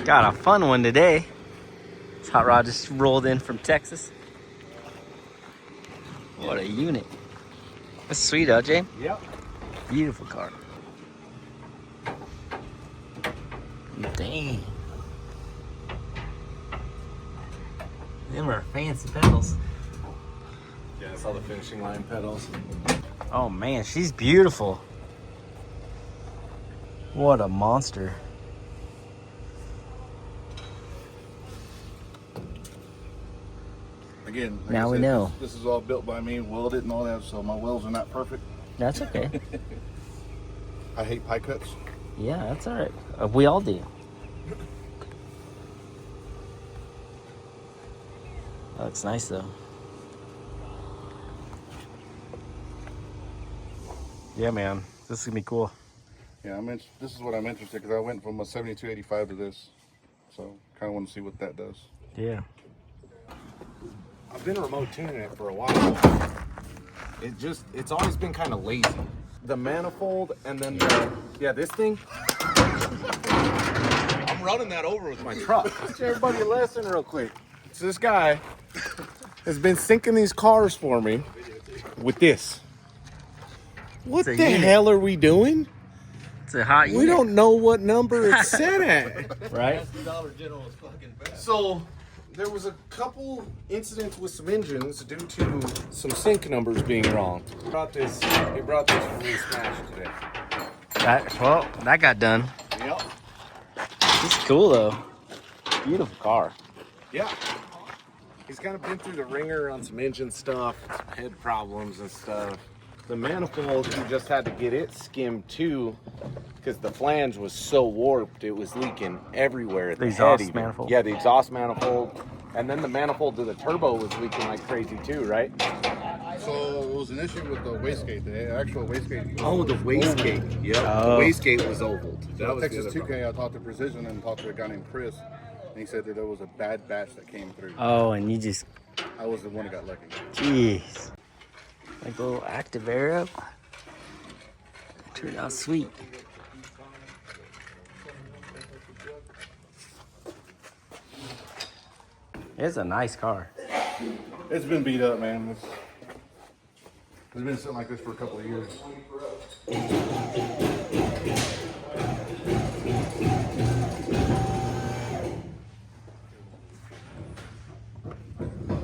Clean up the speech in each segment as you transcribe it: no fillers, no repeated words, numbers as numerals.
Got a fun one today. This hot rod just rolled in from Texas. What a unit. That's sweet, huh, James? Yep. Beautiful car. Dang. Them are fancy pedals. Yeah, it's all the finishing line pedals. Oh man, she's beautiful. What a monster. Again, like now I we said, know. This is all built by me, welded and all that, so my welds are not perfect. That's okay. I hate pie cuts. Yeah, that's all right. We all do. That looks nice though. Yeah, man. This is gonna be cool. Yeah, this is what I'm interested because I went from a 7285 to this, so kind of want to see what that does. Yeah. I've been remote tuning it for a while. It's always been kind of lazy. The manifold and then this thing. I'm running that over with my truck. Teach everybody a lesson real quick. So this guy has been syncing these cars for me with this. What the hell are we doing? It's a hot unit. We don't know what number it's set at. Right? So there was a couple incidents with some engines due to some sync numbers being wrong. He brought this for me smashed today. That got done. Yep. It's cool though. Beautiful car. Yeah. He's kind of been through the ringer on some engine stuff, some head problems and stuff. The manifold, he just had to get it skimmed too, because the flange was so warped, it was leaking everywhere. The exhaust manifold? Yeah, the exhaust manifold. And then the manifold to the turbo was leaking like crazy too, right? So it was an issue with the wastegate, the actual wastegate. Oh, the wastegate. Yep. Oh. The wastegate was ovaled. So Texas 2K, I talked to Precision and talked to a guy named Chris, and he said that there was a bad batch that came through. Oh, and you just... I was the one that got lucky. Jeez. Like a little active arrow. Turned out sweet. It's a nice car. It's been beat up, man. It's been sitting like this for a couple of years. Do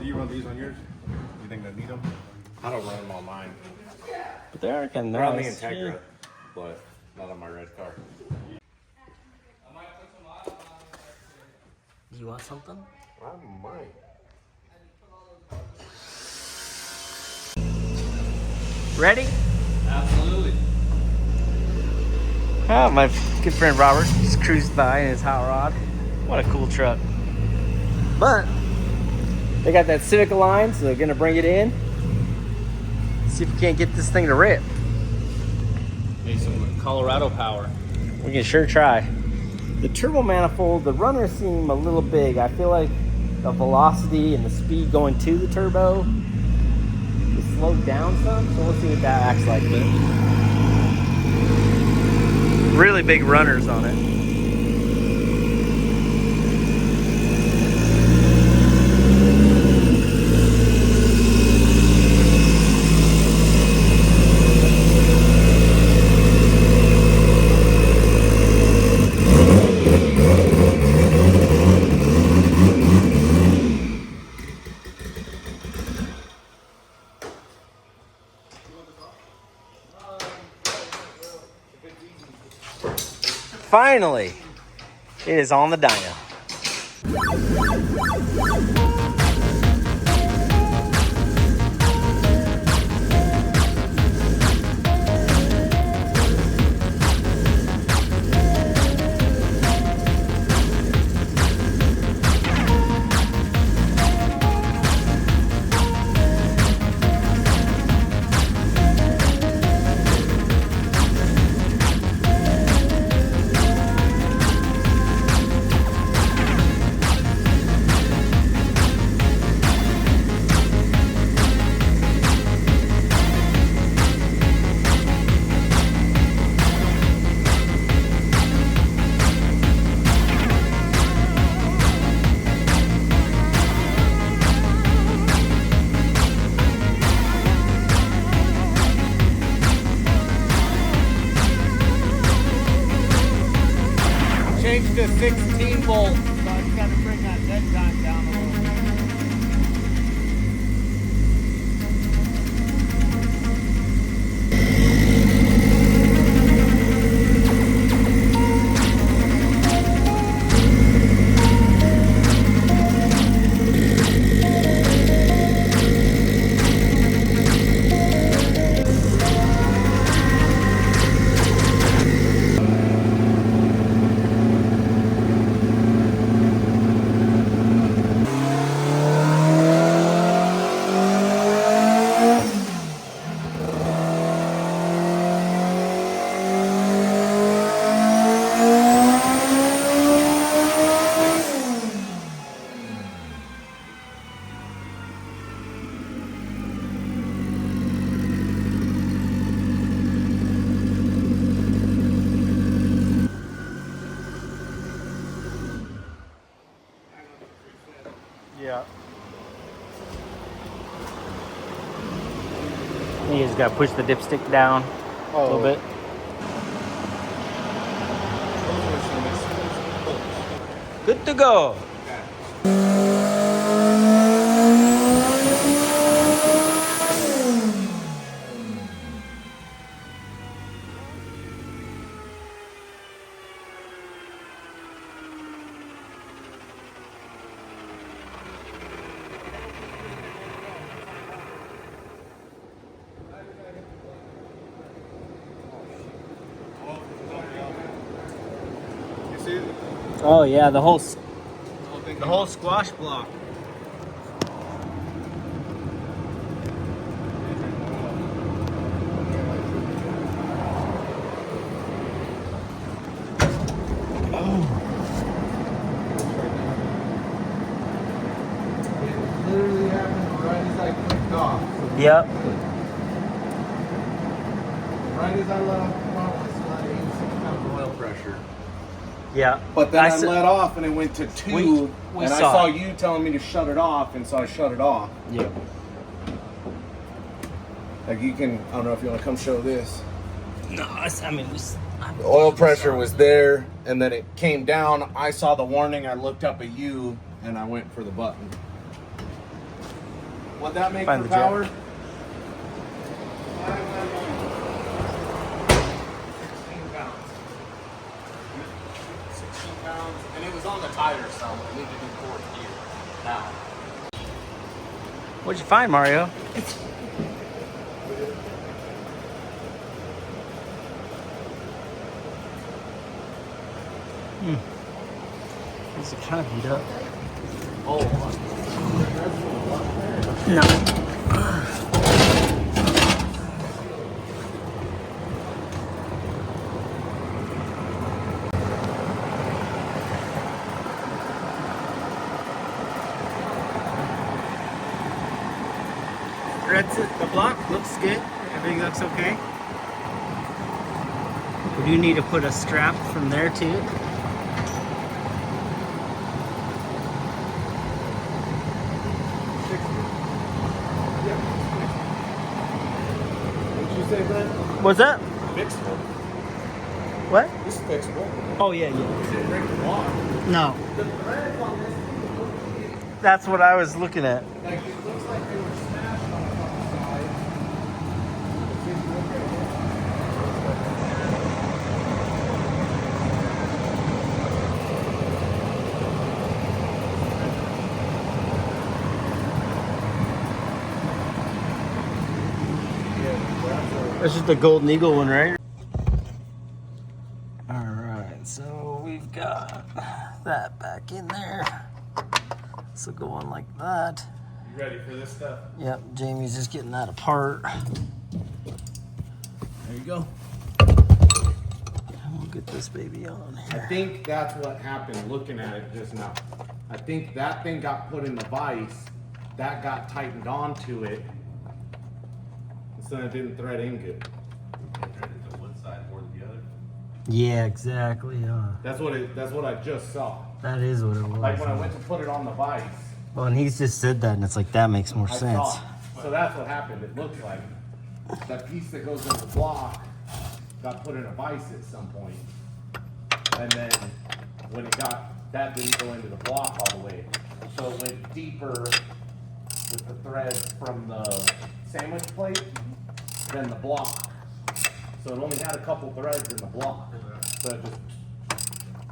you run these on yours? Do you think they need them? I don't run them on mine. But they are kind of They're on the nice. Injector, but not on my red car. Do you want something? I might. Ready? Absolutely. Oh, my good friend Robert just cruised by in his hot rod. What a cool truck. But they got that Civic line, so they're gonna bring it in. See if we can't get this thing to rip. Need some Colorado power. We can sure try. The turbo manifold, the runners seem a little big. I feel like the velocity and the speed going to the turbo is slowed down some, so we'll see what that acts like. Really big runners on it. Finally, it is on the dyno. changed to 16 volts, so I just got to bring that dead time down a little bit. Yeah. You just gotta push the dipstick down a little bit. Good to go. Oh yeah, the whole squash block. It literally happened right as I clicked off. Yep. Right as I let off the throttle, I still had 86 pounds of oil pressure. Yeah. But then I let off and it went to 2, we and I saw saw it. you telling me to shut it off, and so I shut it off. Yep. Like you can, I don't know if you want to come show this. No, I mean, The oil pressure was there, and then it came down. I saw the warning, I looked up at you, and I went for the button. What'd that make Find for the jack. power? 16 pounds, and it was on the tire some. I need to do 4th gear now. what'd you find, Mario? Is it kind of beat up? Oh, No. That's it. The block looks good. Everything looks okay. We do need to put a strap from there too. What'd you say, Brent? What's that? Fixable. What? This is fixable. Oh yeah, yeah. It didn't break the block. No. The threads on this, That's what I was looking at. like, it looks like they were smashed on the side. If you look at it. That's just the Golden Eagle one, right? Alright, so we've got that back in there. So going like that. You ready for this stuff? Yep, Jamie's just getting that apart. There you go. And we'll get this baby on I here. think that's what happened looking at it just now. I think that thing got put in the vise, that got tightened onto it, and so it didn't thread in good. Yeah, exactly. That's what I just saw. That is what it was. Like when I went to put it on the vise, Well, and he's just said that, and it's like, that makes more I sense. saw it. So that's what happened. It looked like that piece that goes in the block got put in a vise at some point, and then when it got, that didn't go into the block all the way. So it went deeper with the thread from the sandwich plate than the block. So it only had a couple threads in the block. So it just,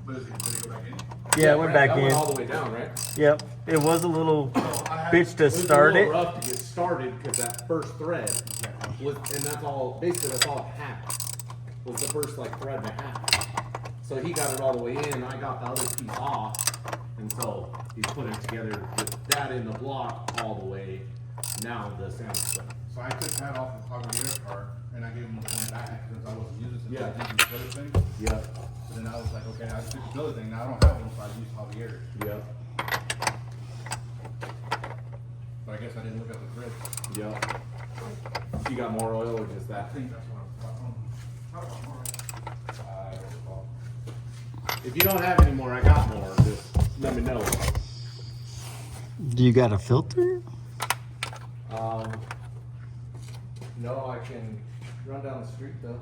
Did it go back in? Yeah, it went back that in. went all the way down, right? Yep. It was a little bitch to It was start a it. little rough to get started because that first thread was, and that's all, basically that's all it had, was the first like thread and a half. So he got it all the way in, I got the other piece off, and so he's putting it together with that in the block all the way, now the sandwich plate. So I took that off the Regulator car and I gave him the one back because I wasn't using it since Yeah. I was using the other thing. Yep, But then I was like, okay, I took the other thing. Now I don't have one, so I use Javier. yep, But I guess I didn't look at the thread. yep. You got more oil or just that? I think that's what I was talking about. I don't recall. If you don't have any more, I got more, just let me know. Do you got a filter? No, I can run down the street though.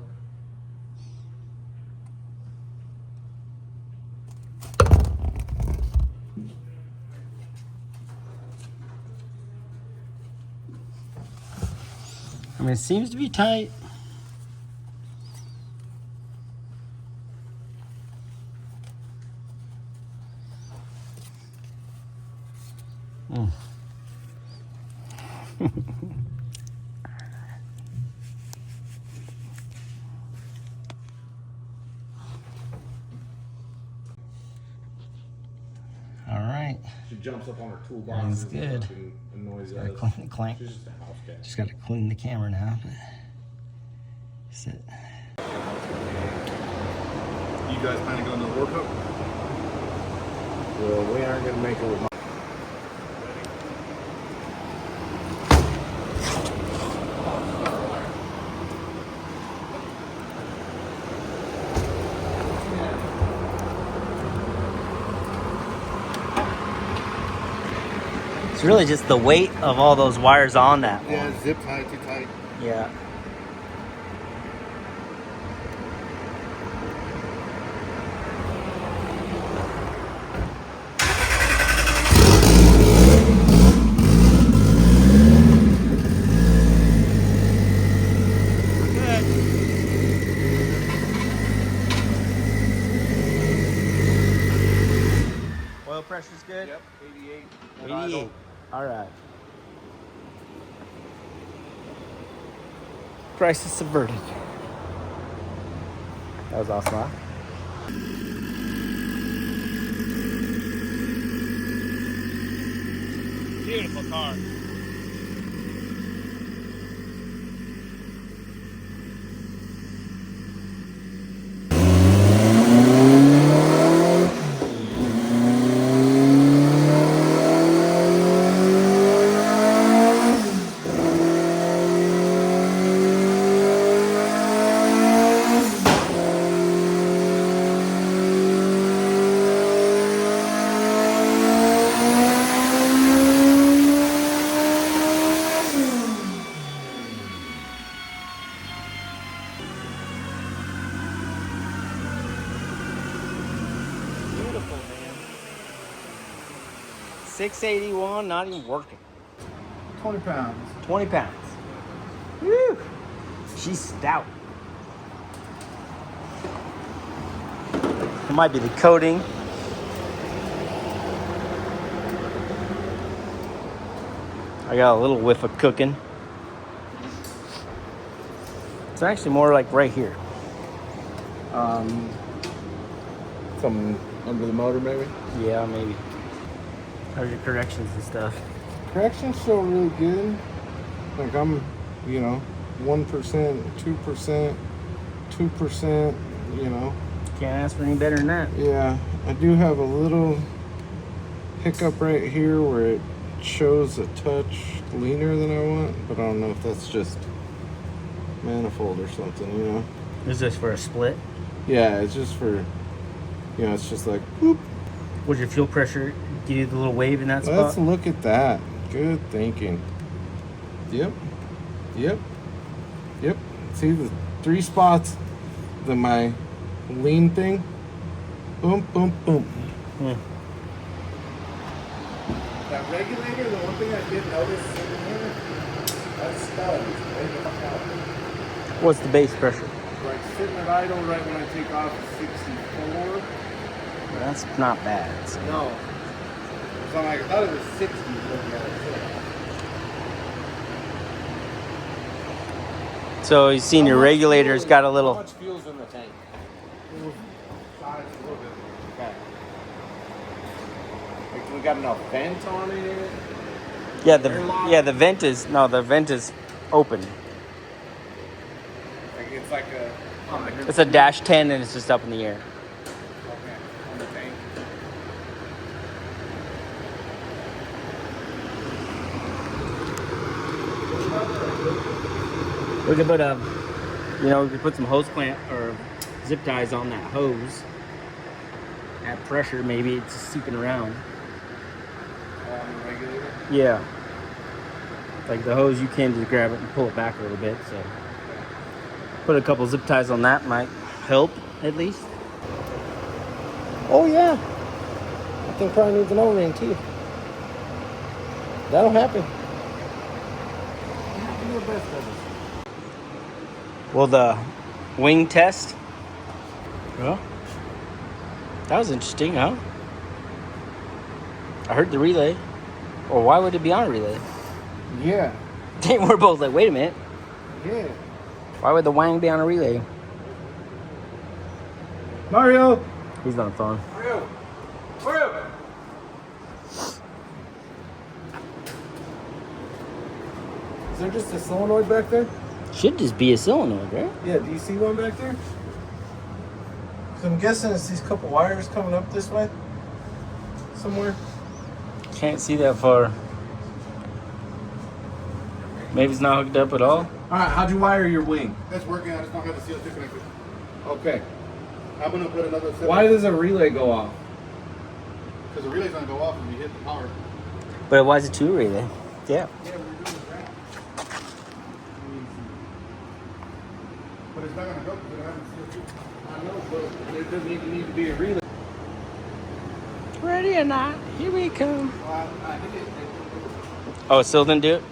I mean, it seems to be tight. Mm. All right. She jumps up on her toolbox. That's and good. fucking annoys Gotta us. clean, clank. She's just a house cat. Just got to clean the camera now. But sit. You guys planning to go into the World Cup? Well, we aren't gonna make it with my. It's really just the weight of all those wires on that one. Yeah, zip tight, too tight. Yeah. Oil pressure's good? Yep, 88. 88. All right. Crisis subverted. That was awesome, huh? Beautiful car. Beautiful, man. 681, not even working. 20 pounds. 20 pounds. Woo! She's stout. It might be the coating. I got a little whiff of cooking. It's actually more like right here. Something under the motor, maybe? Yeah, maybe. How's your corrections and stuff? Correction's still really good. Like I'm, 1%, 2%, 2%, Can't ask for any better than that. Yeah, I do have a little hiccup right here where it shows a touch leaner than I want, but I don't know if that's just manifold or something, Is this for a split? Yeah, it's just for, it's just like, whoop. Was your fuel pressure give you the little wave in that spot? Let's look at that. Good thinking. Yep. See the 3 spots, my lean thing, Boom, boom, boom. Hmm. That regulator, the one thing I did notice sitting here, that stud is way the fuck out. What's the base pressure? Like sitting at idle right when I take off is 64. That's not bad. So. No. So I thought it was 60 looking at it. So you've seen your regulator's got a little. How much fuel's in the tank? A little bit. Okay. Like we got enough vent on it. Yeah, the vent is open. Like it's like a. It's a dash 10 and it's just up in the air. Okay. On the tank. We could put we could put some hose clamp or zip ties on that hose. At pressure, maybe it's just seeping around. On the regulator. Yeah. Like the hose, you can just grab it and pull it back a little bit. So put a couple zip ties on that might help at least. Oh yeah. That thing probably needs an O-ring too. That'll happen. Do the best of us. Well, the wing test. Well, that was interesting, huh? I heard the relay. Or why would it be on a relay? Yeah. We're both like, wait a minute. Yeah. Why would the wang be on a relay? Mario. He's on the phone. Mario. Mario. Is there just a solenoid back there? Should just be a solenoid, right? Yeah, do you see one back there? So I'm guessing it's these couple wires coming up this way. Somewhere. Can't see that far. Maybe it's not hooked up at all. Alright, how'd you wire your wing? That's working. I just don't have the CO2 connected. Okay. I'm gonna put another. Why does a relay go off? Because the relay's gonna go off when we hit the power. But why is it two relay? Yeah. Yeah, we're doing that. But it's not gonna go because it doesn't have CO2. I know, but there doesn't even need to be a relay. Ready or not, here we come. Well, I think it. Oh, it still didn't do it?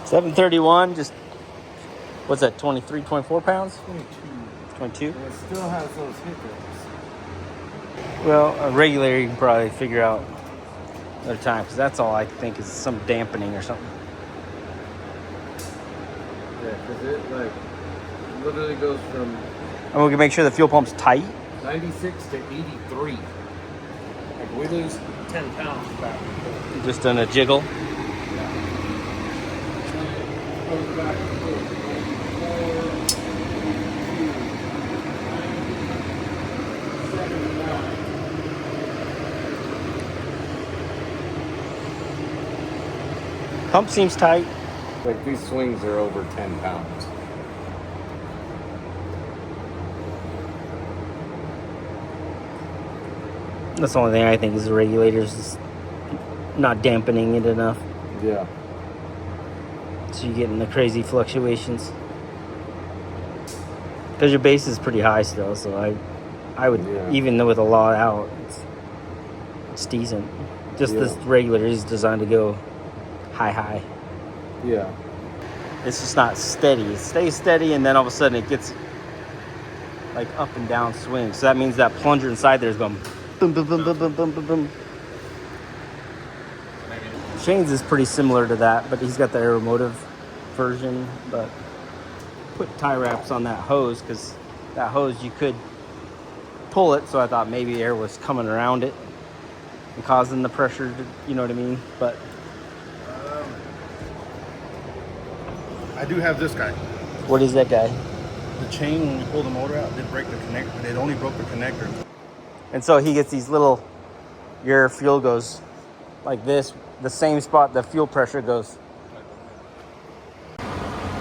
$731, just, what's that, 23, 24 pounds? 22. And it still has those hiccoughs. Well, a regulator you can probably figure out another time, because that's all I think is some dampening or something. Yeah, because it like literally goes from And we can make sure the fuel pump's tight. 96 to 83. Like we lose 10 pounds back. Just in a jiggle. Goes back to 94, 79. Pump seems tight. Like these swings are over 10 pounds. That's the only thing I think is the regulator's just not dampening it enough. Yeah. So you're getting the crazy fluctuations. Because your base is pretty high still, so I would, even though with a lot out, it's decent. Just this regulator is designed to go high. Yeah. It's just not steady. It stays steady, and then all of a sudden it gets like up and down swings. So that means that plunger inside there is going boom, boom, boom, boom, boom, boom, boom, boom. Shane's is pretty similar to that, but he's got the aeromotive version. But put tie wraps on that hose because that hose you could pull it, so I thought maybe air was coming around it and causing the pressure to, you know what I mean? But I do have this guy. what is that guy? The chain, when we pull the motor out, did break the connector. It only broke the connector. And so he gets these little, your fuel goes like this, the same spot the fuel pressure goes.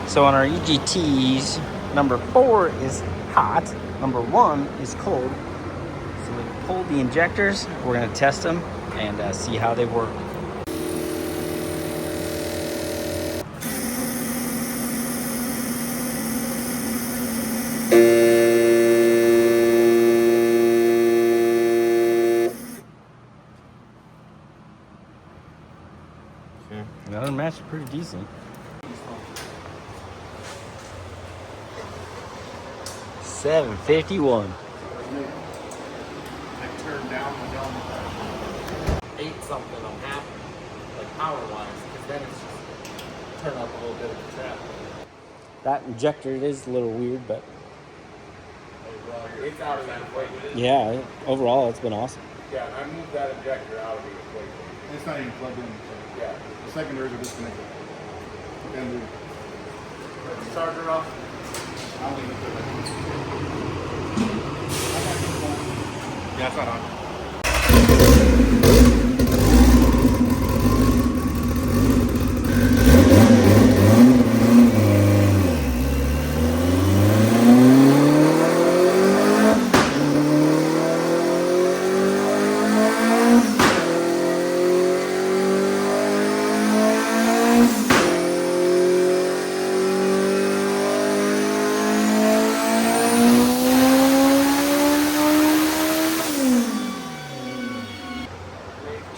So on our EGTs, number 4 is hot, number 1 is cold. So we pulled the injectors, we're gonna test them and see how they work. Another match is pretty decent. $751. I turned down the dome. 8 something, I'm happy. Like power wise, because then it's just turn up a little bit of the trap. That injector, it is a little weird, but It's out of the equation. yeah, overall it's been awesome. Yeah, I moved that injector out of the equation. It's not even plugged in. So Yeah. the secondaries are disconnected. And The charger off. I don't think it's yeah, it's not on.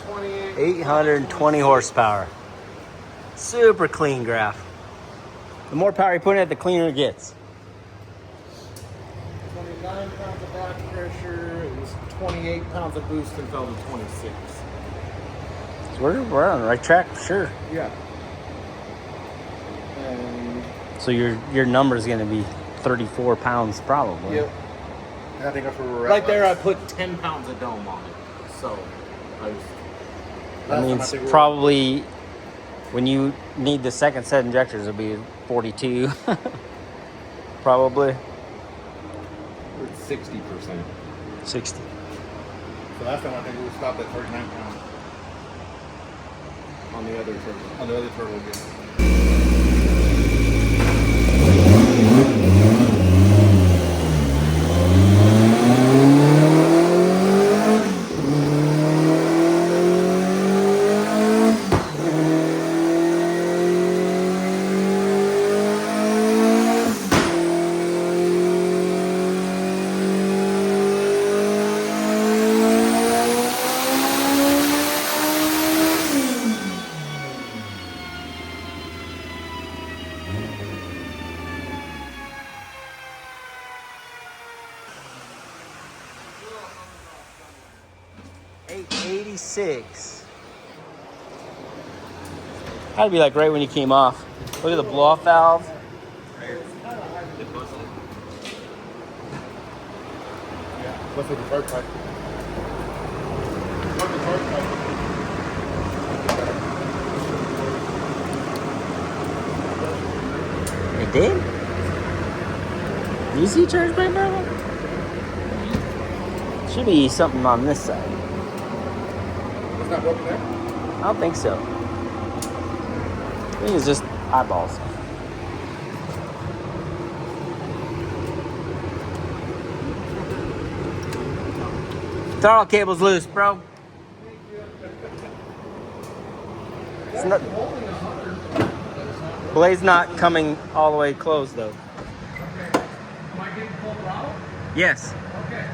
$28. 820 horsepower. Super clean graph. The more power you put in it, the cleaner it gets. 29 pounds of back pressure. It was 28 pounds of boost and fell to 26. So we're on the right track for sure. Yeah. And So your number is going to be 34 pounds probably. yep. And I think that's where we're at. Right there, I put 10 pounds of dome on it. So I was. That means probably when you need the second set of injectors, it'll be 42. Probably. We're at 60%. 60. So last time I think we stopped at 39 pounds On the other turbo. on the other turbo again. $886. Had to be like right when you came off. Look at the blow off valve. What's with the charge pipe? It did? Do you see charge pipe now? Should be something on this side. It's not broken there? I don't think so. I think it's just eyeballs. Throttle cable's loose, bro. It's not, blade's not coming all the way closed though. Am I getting full throttle? Yes. Okay.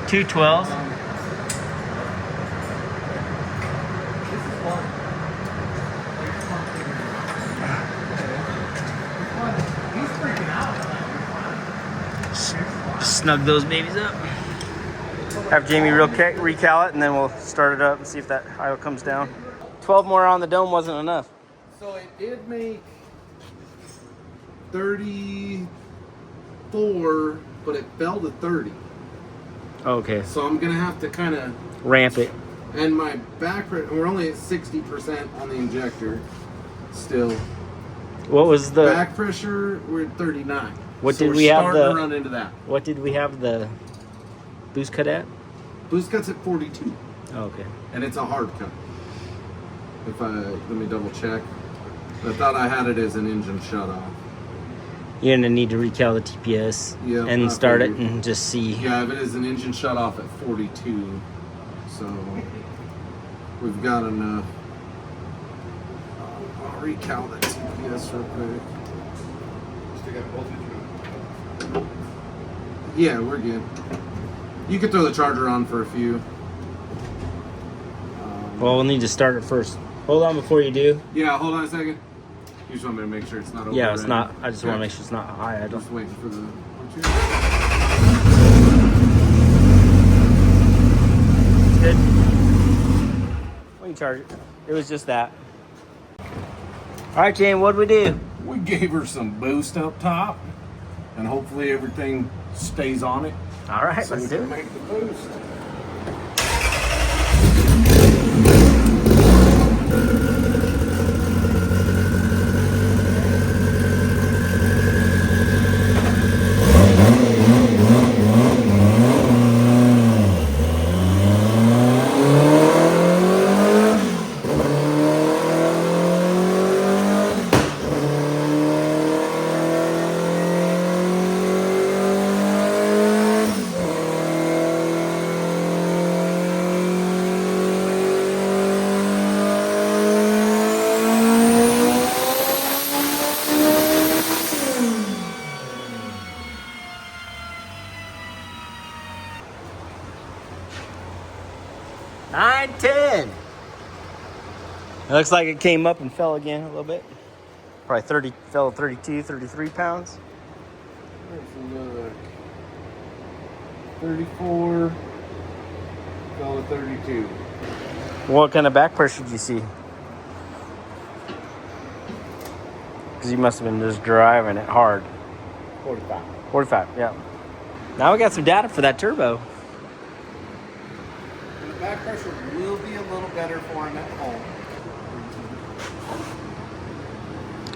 Two 12s. Snug those babies up. Have Jamie recal it, and then we'll start it up and see if that idle comes down. 12 more on the dome wasn't enough. So it did make 34, but it fell to 30. Okay. So I'm gonna have to kind of Ramp it. and my back pressure. We're only at 60% on the injector still. What was the Back pressure? We're at 39. What So did we're we have starting the- to run into that? What did we have the boost cut at? Boost cut's at 42, Oh, okay. and it's a hard cut. Let me double check. I thought I had it as an engine shut off. You're gonna need to recal the TPS Yeah, I and start it figured. and just see. Yeah, if it is an engine shut off at 42, so we've got enough. I'll recal that TPS real quick. Still got both of you. Yeah, we're good. You could throw the charger on for a few. Well, we'll need to start it first. Hold on before you do. Yeah, hold on a second. You just want me to make sure it's not over. Yeah, it's not. I just want to make sure it's not high. I I'm don't. just waiting for the. It's good. We can charge it. It was just that. All right, Jane. What'd we do? We gave her some boost up top, and hopefully everything stays on it. All right, So we let's do can it. make the boost. Nine, 10. It looks like it came up and fell again a little bit. Probably 30, fell 32, 33 pounds. Let's look. 34. Fell to 32. What kind of back pressure did you see? Because you must have been just driving it hard. 45. 45, yeah. Now we got some data for that turbo. And the back pressure will be a little better for him at home.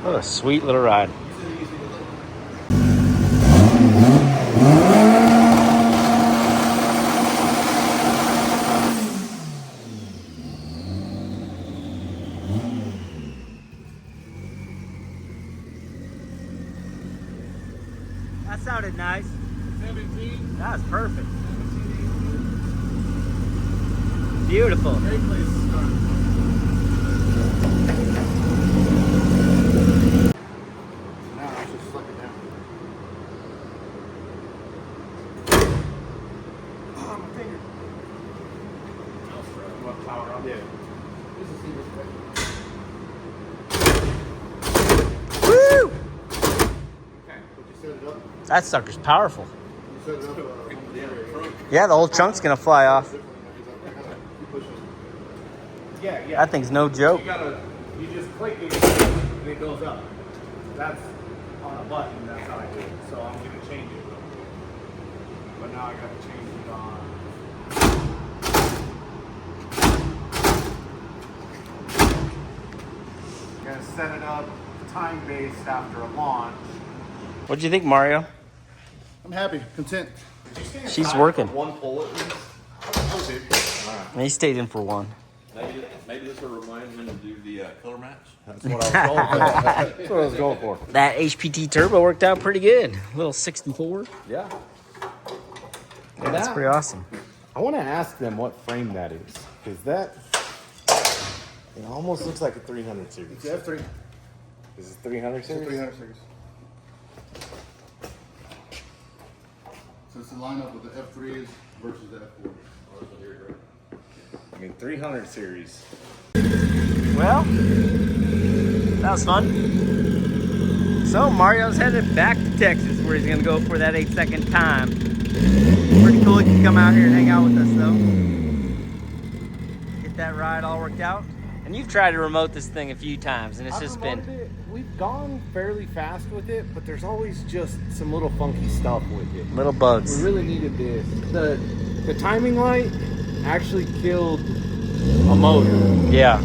What a sweet little ride. That sounded nice. 17. That was perfect. Beautiful. Great place to start. Now I should suck it down. Oh, my finger. You want power on? Yeah. This is Civic. Woo! Okay. But you set it up. That sucker's powerful. You set it up. Yeah, the whole chunk's gonna fly off. Yeah, yeah. That thing's no joke. You just click it and it goes up. That's on a button, that's how I do it. So I'm gonna change it. But now I gotta change it on. I'm gonna set it up time-based after a launch. What'd you think, Mario? I'm happy, content. She's working. One pull at least. And he stayed in for one. Maybe this will remind him to do the color match. That's what I was going for. That's what I was going for. That HPT turbo worked out pretty good. A little 64. Yeah. Yeah, that's pretty awesome. I want to ask them what frame that is, because that it almost looks like a 300 series. It's F3. Is it 300 It's a series? 300 series. So it's the lineup with the F3s versus the F4. I mean, 300 series. Well, that was fun. So Mario's headed back to Texas, where he's gonna go for that 8-second time. Pretty cool. He can come out here and hang out with us, though. Get that ride all worked out. And you've tried to remote this thing a few times, and it's I've just remoted been. it. We've gone fairly fast with it, but there's always just some little funky stuff with it. Little bugs. We really needed this. The timing light actually killed a motor. Yeah.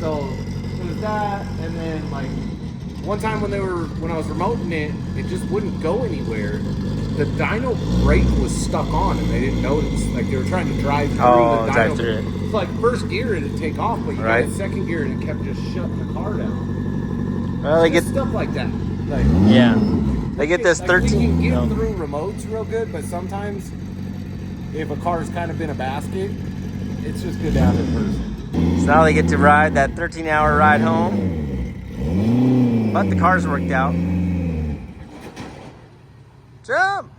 So it was that, and then like one time when I was remoting it, it just wouldn't go anywhere. The dyno brake was stuck on, and they didn't notice. Like they were trying to drive through the dyno. Drive through it. It's like first gear it'd take off, but you got it second gear and it kept just shutting the car down. Well, they get Just stuff like that. Like yeah. They get this like 13. We can get no. through remotes real good, but sometimes if a car's kind of been a basket, it's just good to have in person. So now they get to ride that 13-hour ride home. But the car's worked out. Jump!